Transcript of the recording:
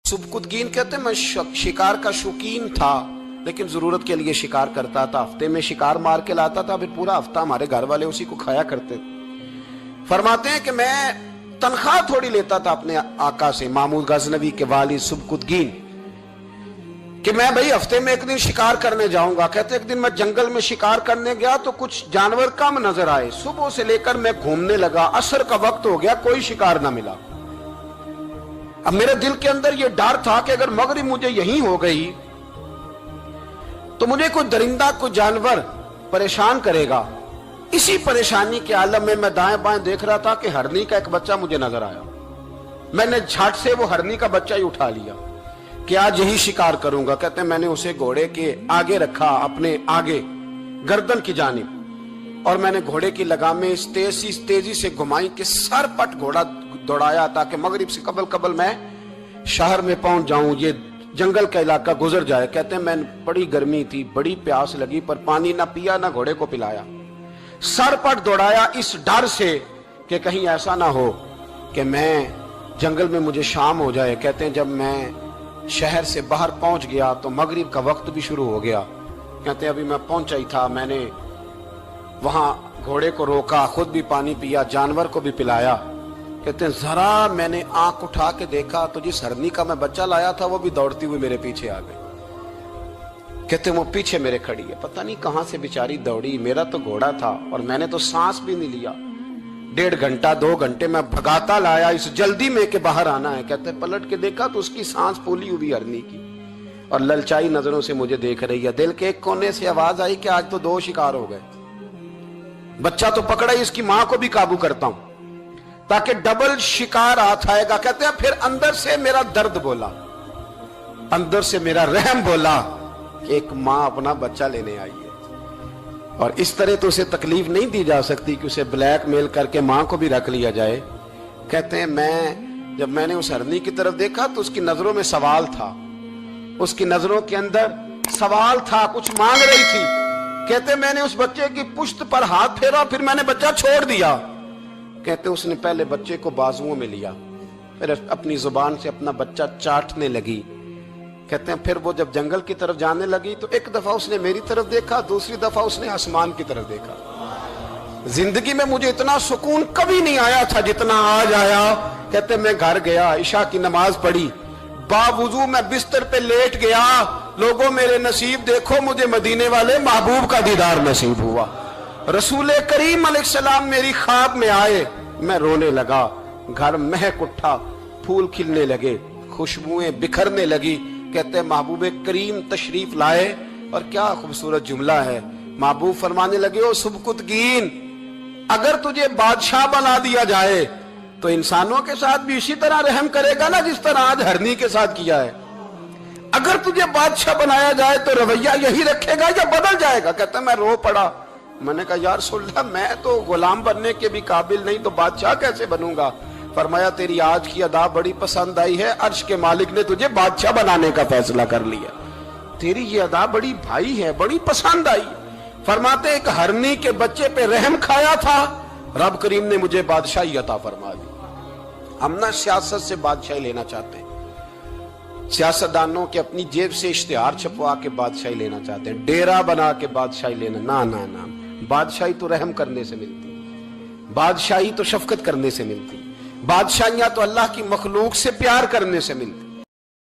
सुबकुतगीन कहते हैं मैं शिकार का शौकीन था, लेकिन जरूरत के लिए शिकार करता था। हफ्ते में शिकार मार के लाता था, फिर पूरा हफ्ता हमारे घर वाले उसी को खाया करते थे। फरमाते हैं कि मैं तनख्वाह थोड़ी लेता था अपने आका से, मामूद गजनवी के वालिद सुबकुतगीन, कि मैं भाई हफ्ते में एक दिन शिकार करने जाऊंगा। कहते एक दिन मैं जंगल में शिकार करने गया तो कुछ जानवर कम नजर आए। सुबह से लेकर मैं घूमने लगा, असर का वक्त हो गया, कोई शिकार ना मिला। अब मेरे दिल के अंदर यह डर था कि अगर मगरिब मुझे यहीं हो गई तो मुझे कोई दरिंदा, कोई जानवर परेशान करेगा। इसी परेशानी के आलम में मैं दाएं बाएं देख रहा था कि हरनी का एक बच्चा मुझे नजर आया। मैंने झट से वो हरनी का बच्चा ही उठा लिया कि आज यही शिकार करूंगा। कहते हैं मैंने उसे घोड़े के आगे रखा, अपने आगे गर्दन की जानिब, और मैंने घोड़े की लगामें इस तेजी से घुमाई कि सर पट घोड़ा दौड़ाया ताकि मगरिब से कबल मैं शहर में पहुंच जाऊं, ये जंगल का इलाका गुजर जाए। कहते हैं मैं बड़ी गर्मी थी, बड़ी प्यास लगी, पर पानी ना पिया ना घोड़े को पिलाया। सर पट दौड़ाया इस डर से कि कहीं ऐसा ना हो कि मैं जंगल में मुझे शाम हो जाए। कहते हैं जब मैं शहर से बाहर पहुंच गया तो मगरिब का वक्त भी शुरू हो गया। कहते हैं अभी मैं पहुंचा ही था, मैंने वहां घोड़े को रोका, खुद भी पानी पिया, जानवर को भी पिलाया। कहते हैं जरा मैंने आंख उठा के देखा तो जिस हरनी का मैं बच्चा लाया था वो भी दौड़ती हुई मेरे पीछे आ गई। कहते हैं वो पीछे मेरे खड़ी है, पता नहीं कहां से बेचारी दौड़ी। मेरा तो घोड़ा था और मैंने तो सांस भी नहीं लिया। 1.5 घंटा 2 घंटे मैं भगाता लाया इस जल्दी में कि बाहर आना है। कहते हैं पलट के देखा तो उसकी सांस फूली हुई हरनी की और ललचाई नजरों से मुझे देख रही है। दिल के एक कोने से आवाज आई कि आज तो 2 शिकार हो गए। बच्चा तो पकड़ा ही, इसकी मां को भी काबू करता हूं ताकि डबल शिकार हाथ आएगा। कहते हैं फिर अंदर से मेरा दर्द बोला, अंदर से मेरा रहम बोला कि एक मां अपना बच्चा लेने आई है और इस तरह तो उसे तकलीफ नहीं दी जा सकती कि उसे ब्लैकमेल करके मां को भी रख लिया जाए। कहते हैं जब मैंने उस हरनी की तरफ देखा तो उसकी नजरों में सवाल था, उसकी नजरों के अंदर सवाल था, कुछ मांग रही थी। कहते मैंने उस बच्चे की पुश्त पर हाथ फेरा, फिर मैंने बच्चा छोड़ दिया। कहते उसने पहले बच्चे को बाजुओं में लिया, फिर अपनी जुबान से अपना बच्चा चाटने लगी। कहते हैं फिर वो जब जंगल की तरफ जाने लगी तो एक दफा उसने मेरी तरफ देखा, दूसरी दफा उसने आसमान की तरफ देखा। जिंदगी में मुझे इतना सुकून कभी नहीं आया था जितना आज आया। कहते मैं घर गया, इशा की नमाज पढ़ी, बावुजू मैं बिस्तर पे लेट गया। लोगों मेरे नसीब देखो, मुझे मदीने वाले महबूब का दीदार नसीब हुआ। रसूल करीम अलैहिस्सलाम मेरी ख्वाब में आए, मैं रोने लगा। घर महक उठा, फूल खिलने लगे, खुशबुएं बिखरने लगी। कहते महबूब करीम तशरीफ लाए और क्या खूबसूरत जुमला है। महबूब फरमाने लगे ओ सुबकुतगीन, अगर तुझे बादशाह बना दिया जाए तो इंसानों के साथ भी इसी तरह रहम करेगा ना जिस तरह आज हरनी के साथ किया है। अगर तुझे बादशाह बनाया जाए तो रवैया यही रखेगा या बदल जाएगा। कहता मैं रो पड़ा। मैंने कहा यार सुल्ला, मैं तो गुलाम बनने के भी काबिल नहीं, तो बादशाह कैसे बनूंगा। फरमाया तेरी आज की अदा बड़ी पसंद आई है, अर्श के मालिक ने तुझे बादशाह बनाने का फैसला कर लिया। तेरी ये अदा बड़ी भाई है, बड़ी पसंद आई। फरमाते एक हरनी के बच्चे पे रहम खाया था, रब करीम ने मुझे बादशाही अता फरमा दी। हम ना सियासत से बादशाही लेना चाहते, सियासतदानों के अपनी जेब से इश्तिहार छपवा के बादशाही लेना चाहते हैं, डेरा बना के बादशाही लेना। ना ना ना, बादशाही तो रहम करने से मिलती, बादशाही तो शफकत करने से मिलती, बादशाहियां तो अल्लाह की मखलूक से प्यार करने से मिलती।